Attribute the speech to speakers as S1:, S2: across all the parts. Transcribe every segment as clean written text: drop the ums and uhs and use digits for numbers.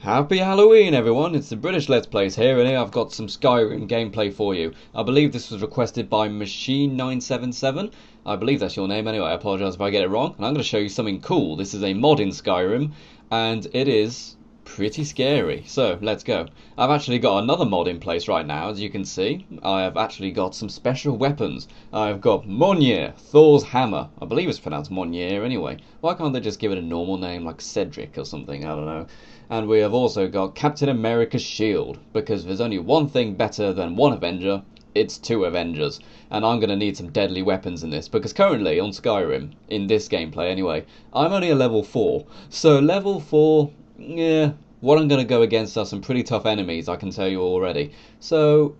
S1: Happy Halloween everyone, it's the British Let's Plays here, and here I've got some Skyrim gameplay for you. I believe this was requested by Machine977. I believe that's your name anyway, I apologise if I get it wrong. And I'm going to show you something cool. This is a mod in Skyrim, and it is pretty scary. So, let's go. I've actually got another mod in place right now, as you can see. I have actually got some special weapons. I've got Mjolnir, Thor's hammer. I believe it's pronounced Mjolnir anyway. Why can't they just give it a normal name like Cedric or something? I don't know. And we have also got Captain America's shield, because there's only one thing better than one Avenger, it's two Avengers. And I'm going to need some deadly weapons in this, because currently on Skyrim, in this gameplay anyway, I'm only a level 4. So level 4, yeah, what I'm going to go against are some pretty tough enemies, I can tell you already. So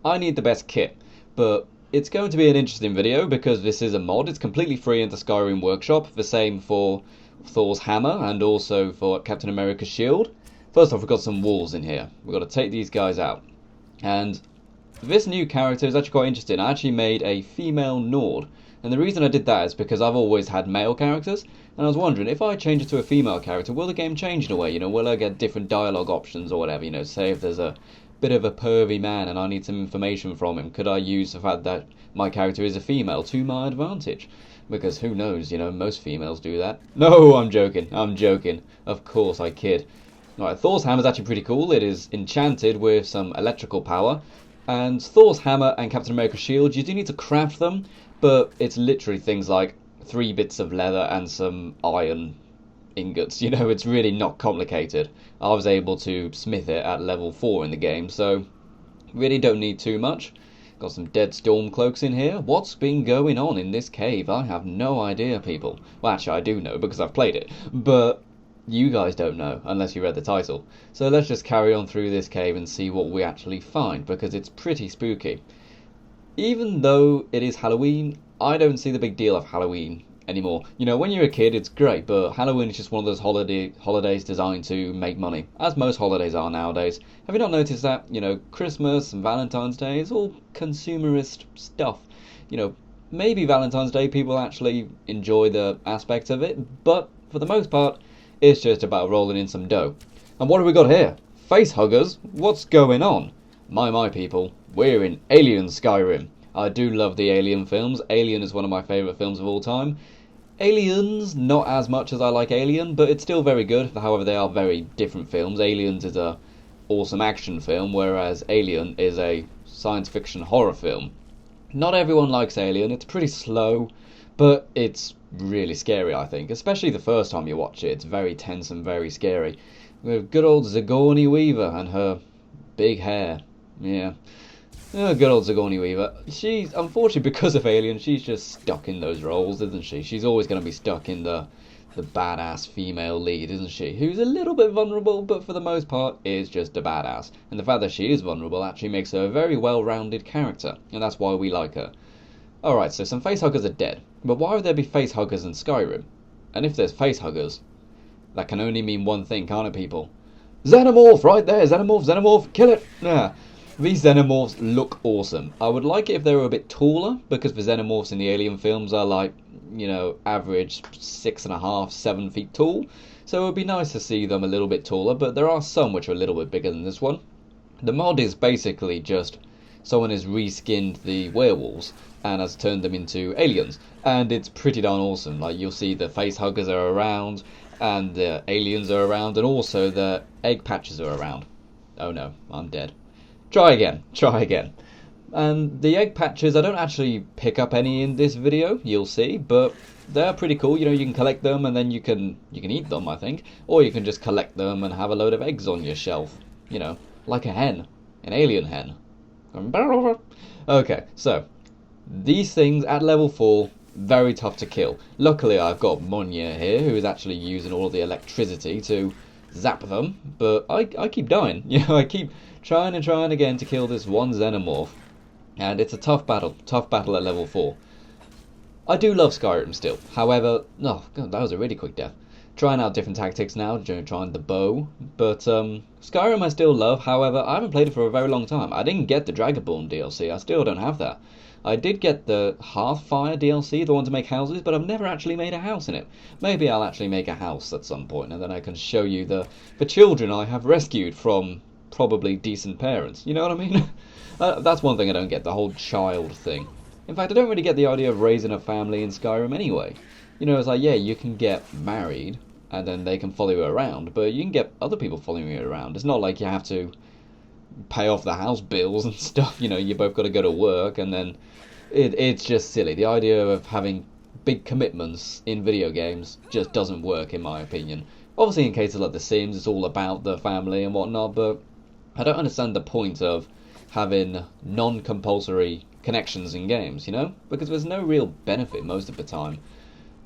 S1: I need the best kit, but it's going to be an interesting video because this is a mod. It's completely free in the Skyrim workshop, the same for Thor's hammer and also for Captain America's shield. First off, we've got some walls in here. We've got to take these guys out. And this new character is actually quite interesting. I actually made a female Nord. And the reason I did that is because I've always had male characters. And I was wondering, if I change it to a female character, will the game change in a way? You know, will I get different dialogue options or whatever? You know, say if there's a bit of a pervy man and I need some information from him, could I use the fact that my character is a female to my advantage? Because who knows, you know, most females do that. No, I'm joking, Of course I kid. Alright, Thor's hammer is actually pretty cool. It is enchanted with some electrical power. And Thor's hammer and Captain America's shield, you do need to craft them, but it's literally things like 3 bits of leather and some iron ingots. You know, it's really not complicated. I was able to smith it at level 4 in the game, so really don't need too much. Got some dead storm cloaks in here. What's been going on in this cave? I have no idea, people. Well, actually, I do know because I've played it. But you guys don't know, unless you read the title. So let's just carry on through this cave and see what we actually find, because it's pretty spooky. Even though it is Halloween, I don't see the big deal of Halloween anymore. You know, when you're a kid, it's great, but Halloween is just one of those holidays designed to make money, as most holidays are nowadays. Have you not noticed that? You know, Christmas and Valentine's Day is all consumerist stuff. You know, maybe Valentine's Day people actually enjoy the aspect of it, but for the most part, it's just about rolling in some dough. And what have we got here? Face huggers? What's going on? My people, we're in Alien Skyrim. I do love the Alien films. Alien is one of my favourite films of all time. Aliens, not as much as I like Alien, but it's still very good. However, they are very different films. Aliens is a awesome action film, whereas Alien is a science fiction horror film. Not everyone likes Alien. It's pretty slow, but it's really scary, I think. Especially the first time you watch it. It's very tense and very scary. We have good old Sigourney Weaver and her big hair. Yeah. Oh, good old Sigourney Weaver. She's, unfortunately, because of Alien, she's just stuck in those roles, isn't she? She's always going to be stuck in the badass female lead, isn't she? Who's a little bit vulnerable, but for the most part is just a badass. And the fact that she is vulnerable actually makes her a very well-rounded character, and that's why we like her. Alright, so some facehuggers are dead. But why would there be facehuggers in Skyrim? And if there's facehuggers, that can only mean one thing, can't it, people? Xenomorph! Right there! Xenomorph! Kill it! Yeah. These xenomorphs look awesome. I would like it if they were a bit taller, because the xenomorphs in the Alien films are like, you know, average 6.5, 7 feet tall. So it would be nice to see them a little bit taller, but there are some which are a little bit bigger than this one. The mod is basically just someone has reskinned the werewolves and has turned them into aliens. And it's pretty darn awesome. Like, you'll see the face huggers are around, and the aliens are around, and also the egg patches are around. Oh no, I'm dead. Try again. And the egg patches, I don't actually pick up any in this video, you'll see, but they're pretty cool. You know, you can collect them and then you can eat them, I think. Or you can just collect them and have a load of eggs on your shelf. You know, like a hen. An alien hen. Okay, so these things at level 4, very tough to kill. Luckily, I've got Mjolnir here, who is actually using all of the electricity to zap them, but I keep dying. You know, I keep trying again to kill this one xenomorph, and it's a tough battle at level 4. I do love Skyrim still, however, oh god, that was a really quick death. Trying out different tactics now, trying the bow, but Skyrim I still love. However, I haven't played it for a very long time. I didn't get the Dragonborn DLC, I still don't have that. I did get the Hearthfire DLC, the one to make houses, but I've never actually made a house in it. Maybe I'll actually make a house at some point, and then I can show you the children I have rescued from probably decent parents. You know what I mean? That's one thing I don't get, the whole child thing. In fact, I don't really get the idea of raising a family in Skyrim anyway. You know, it's like, yeah, you can get married, and then they can follow you around, but you can get other people following you around. It's not like you have to pay off the house bills and stuff. You know, you both got to go to work, and then it's just silly. The idea of having big commitments in video games just doesn't work, in my opinion. Obviously, in cases like The Sims, it's all about the family and whatnot, but I don't understand the point of having non-compulsory connections in games, you know? Because there's no real benefit most of the time.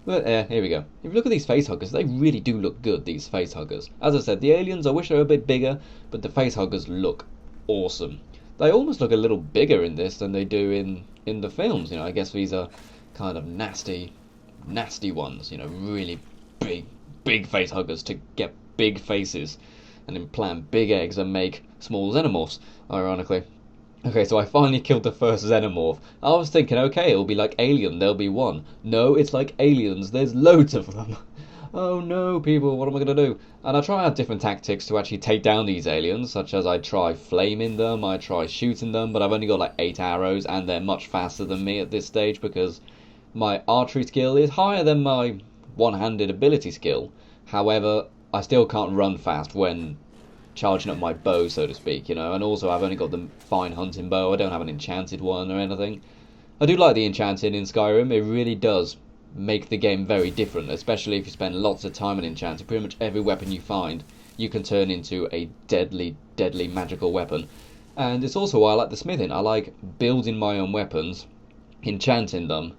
S1: But here we go. If you look at these facehuggers, they really do look good, these facehuggers. As I said, the aliens, I wish they were a bit bigger, but the facehuggers look awesome. They almost look a little bigger in this than they do in the films, you know. I guess these are kind of nasty ones, you know, really big facehuggers to get big faces and implant big eggs and make small xenomorphs, ironically. Okay, so I finally killed the first xenomorph. I was thinking, okay, it'll be like Alien, there'll be one. No, it's like Aliens, there's loads of them. Oh no, people, what am I going to do? And I try out different tactics to actually take down these aliens, such as I try flaming them, I try shooting them, but I've only got like 8 arrows, and they're much faster than me at this stage because my archery skill is higher than my one-handed ability skill. However, I still can't run fast when charging up my bow, so to speak, you know, and also I've only got the fine hunting bow. I don't have an enchanted one or anything. I do like the enchanting in Skyrim. It really does make the game very different, especially if you spend lots of time on enchanting. Pretty much every weapon you find you can turn into a deadly magical weapon. And it's also why I like the smithing. I like building my own weapons, enchanting them,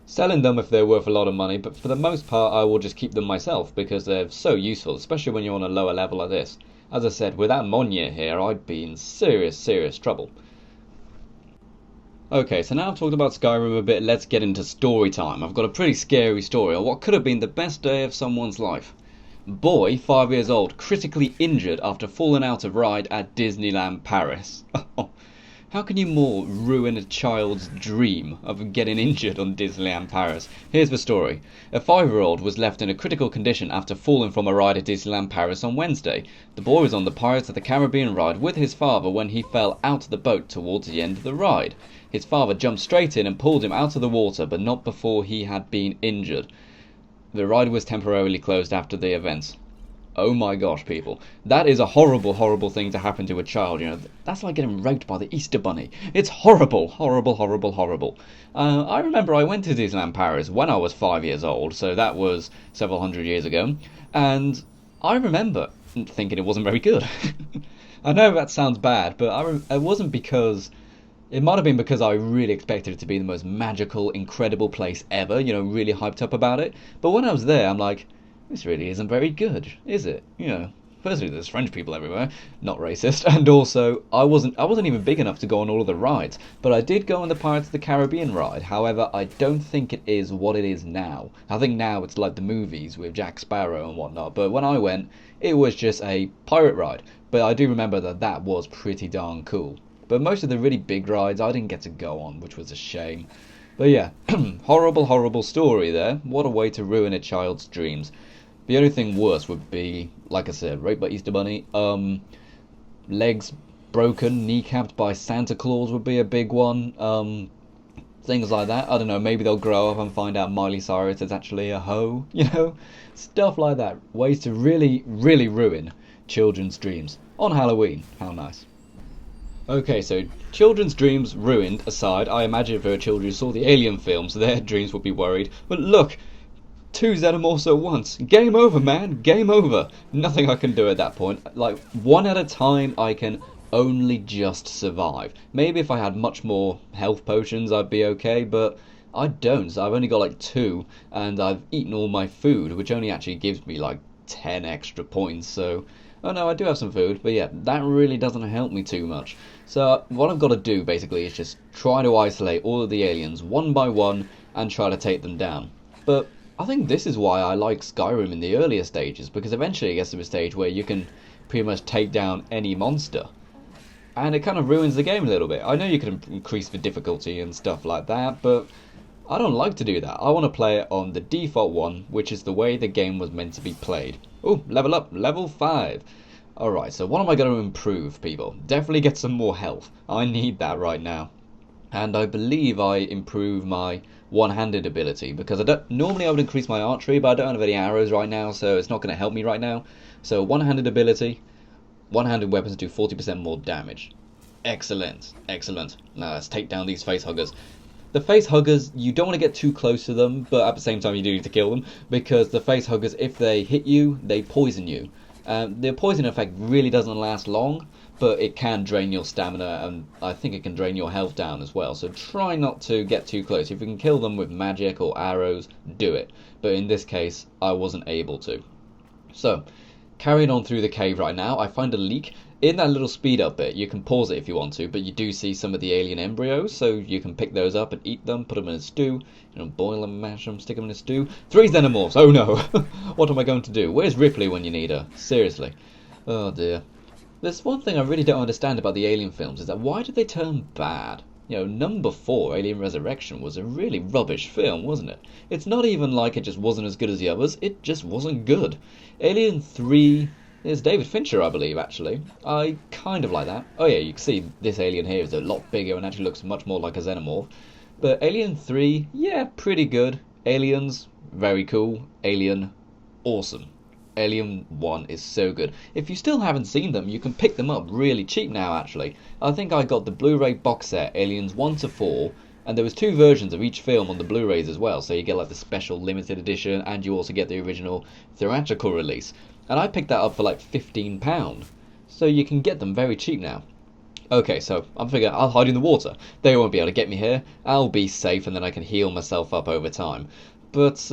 S1: selling them if they're worth a lot of money, but for the most part I will just keep them myself because they're so useful, especially when you're on a lower level like this. As I said, without Monye here, I'd be in serious trouble. Okay, so now I've talked about Skyrim a bit, let's get into story time. I've got a pretty scary story of what could have been the best day of someone's life. Boy, 5 years old, critically injured after falling out of ride at Disneyland Paris. How can you more ruin a child's dream of getting injured on Disneyland Paris? Here's the story. A 5-year-old was left in a critical condition after falling from a ride at Disneyland Paris on Wednesday. The boy was on the Pirates of the Caribbean ride with his father when he fell out of the boat towards the end of the ride. His father jumped straight in and pulled him out of the water, but not before he had been injured. The ride was temporarily closed after the events. Oh my gosh, people. That is a horrible thing to happen to a child, you know. That's like getting raped by the Easter Bunny. It's horrible. I remember I went to Disneyland Paris when I was 5 years old, so that was several hundred years ago, and I remember thinking it wasn't very good. I know that sounds bad, but it wasn't because... It might have been because I really expected it to be the most magical, incredible place ever, you know, really hyped up about it. But when I was there, I'm like, this really isn't very good, is it? You know, firstly, there's French people everywhere, not racist, and also, I wasn't even big enough to go on all of the rides, but I did go on the Pirates of the Caribbean ride. However, I don't think it is what it is now. I think now it's like the movies with Jack Sparrow and whatnot, but when I went, it was just a pirate ride. But I do remember that was pretty darn cool. But most of the really big rides I didn't get to go on, which was a shame. But yeah, horrible story there. What a way to ruin a child's dreams. The only thing worse would be, like I said, raped by Easter Bunny. Legs broken, kneecapped by Santa Claus would be a big one. Things like that. I don't know, maybe they'll grow up and find out Miley Cyrus is actually a hoe. You know? Stuff like that. Ways to really ruin children's dreams. On Halloween. How nice. Okay, so children's dreams ruined aside, I imagine if there were children who saw the Alien films, their dreams would be worried. But look! 2 xenomorphs at once. Game over, man. Game over. Nothing I can do at that point. Like, one at a time, I can only just survive. Maybe if I had much more health potions, I'd be okay, but I don't. So I've only got like 2, and I've eaten all my food, which only actually gives me like 10 extra points, so... Oh no, I do have some food, but yeah, that really doesn't help me too much. So what I've got to do, basically, is just try to isolate all of the aliens one by one and try to take them down. But I think this is why I like Skyrim in the earlier stages, because eventually it gets to a stage where you can pretty much take down any monster. and it kind of ruins the game a little bit. I know you can increase the difficulty and stuff like that, but I don't like to do that. I want to play it on the default one, which is the way the game was meant to be played. Oh, level up, level 5. Alright, so what am I going to improve, people? Definitely get some more health. I need that right now. And I believe I improve my one-handed ability, because normally I would increase my archery, but I don't have any arrows right now, so it's not going to help me right now. So one-handed ability, one-handed weapons do 40% more damage. Excellent, excellent. Now let's take down these face huggers. The face huggers, you don't want to get too close to them, but at the same time you do need to kill them, because the face huggers, if they hit you, they poison you. The poison effect really doesn't last long, but it can drain your stamina, and I think it can drain your health down as well. So try not to get too close. If you can kill them with magic or arrows, do it. But in this case, I wasn't able to. So, carrying on through the cave right now, I find a leak. In that little speed up bit, you can pause it if you want to, but you do see some of the alien embryos, so you can pick those up and eat them, put them in a stew, boil them, mash them, stick them in a stew. 3 xenomorphs, oh no! What am I going to do? Where's Ripley when you need her? Seriously. Oh dear. There's one thing I really don't understand about the Alien films, is that why did they turn bad? Number 4, Alien Resurrection, was a really rubbish film, wasn't it? It's not even like it just wasn't as good as the others, it just wasn't good. Alien 3... It's David Fincher, I believe, actually. I kind of like that. Oh yeah, you can see this alien here is a lot bigger and actually looks much more like a xenomorph. But Alien 3, yeah, pretty good. Aliens, very cool. Alien, awesome. Alien 1 is so good. If you still haven't seen them, you can pick them up really cheap now, actually. I think I got the Blu-ray box set, Aliens 1 to 4, and there was 2 versions of each film on the Blu-rays as well, so you get like the special limited edition, and you also get the original theatrical release. And I picked that up for like £15, so you can get them very cheap now. Okay, so I'm figuring I'll hide in the water. They won't be able to get me here. I'll be safe, and then I can heal myself up over time. But,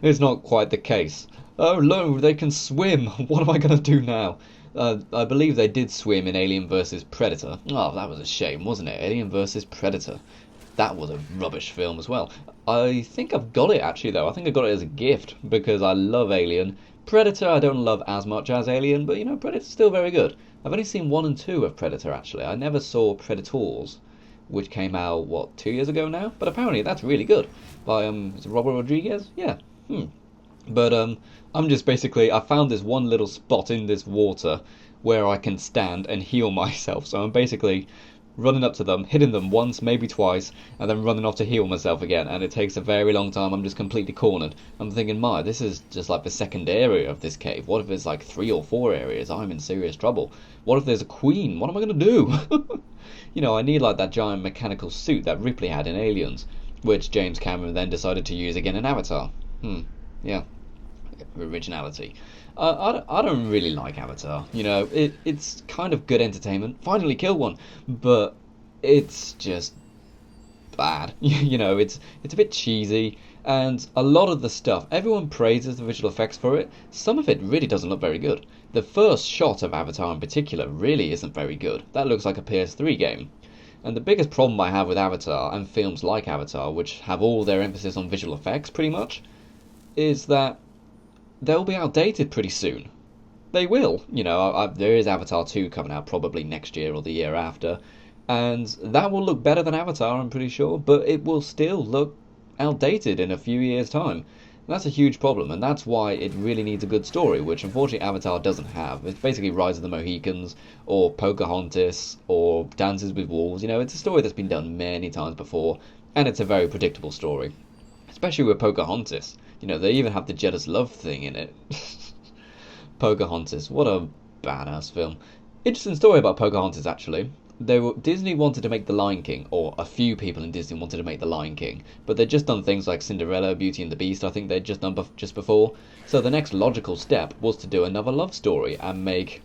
S1: it's not quite the case. Oh no, they can swim! What am I going to do now? I believe they did swim in Alien vs Predator. Oh, that was a shame, wasn't it? Alien vs Predator. That was a rubbish film as well. I think I've got it actually though. I think I got it as a gift because I love Alien. Predator I don't love as much as Alien, but Predator's still very good. I've only seen 1 and 2 of Predator actually. I never saw Predators, which came out, what, 2 years ago now? But apparently that's really good. By, is it Robert Rodriguez? Yeah. But, I'm just basically, I found this one little spot in this water where I can stand and heal myself. So I'm basically running up to them, hitting them once, maybe twice, and then running off to heal myself again. And it takes a very long time. I'm just completely cornered. I'm thinking, this is just like the second area of this cave. What if there's like 3 or 4 areas? I'm in serious trouble. What if there's a queen? What am I going to do? I need like that giant mechanical suit that Ripley had in Aliens, which James Cameron then decided to use again in Avatar. Yeah. Originality. I don't really like Avatar. It's kind of good entertainment. Finally killed one, but it's just bad. It's a bit cheesy, and a lot of the stuff, everyone praises the visual effects for it. Some of it really doesn't look very good. The first shot of Avatar in particular really isn't very good. That looks like a PS3 game. And the biggest problem I have with Avatar and films like Avatar, which have all their emphasis on visual effects pretty much, is that they'll be outdated pretty soon. They will. There is Avatar 2 coming out probably next year or the year after, and that will look better than Avatar, I'm pretty sure, but it will still look outdated in a few years' time. And that's a huge problem, and that's why it really needs a good story, which unfortunately Avatar doesn't have. It's basically Rise of the Mohicans, or Pocahontas, or Dances with Wolves. It's a story that's been done many times before, and it's a very predictable story. Especially with Pocahontas. They even have the jealous love thing in it. Pocahontas, what a badass film. Interesting story about Pocahontas, actually. Disney wanted to make The Lion King, or a few people in Disney wanted to make The Lion King, but they'd just done things like Cinderella, Beauty and the Beast, I think they'd just done just before. So the next logical step was to do another love story and make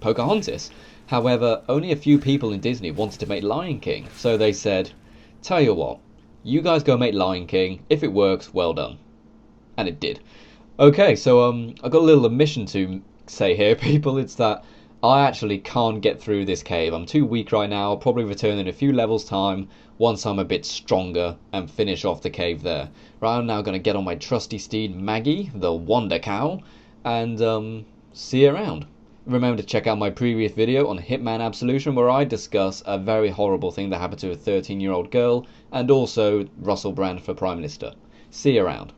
S1: Pocahontas. However, only a few people in Disney wanted to make Lion King, so they said, tell you what, you guys go make Lion King, if it works, well done. And it did. Okay, so I've got a little admission to say here, people. It's that I actually can't get through this cave. I'm too weak right now. I'll probably return in a few levels time once I'm a bit stronger and finish off the cave there. Right, I'm now going to get on my trusty steed Maggie, the Wonder Cow, and see you around. Remember to check out my previous video on Hitman Absolution, where I discuss a very horrible thing that happened to a 13-year-old girl, and also Russell Brand for Prime Minister. See you around.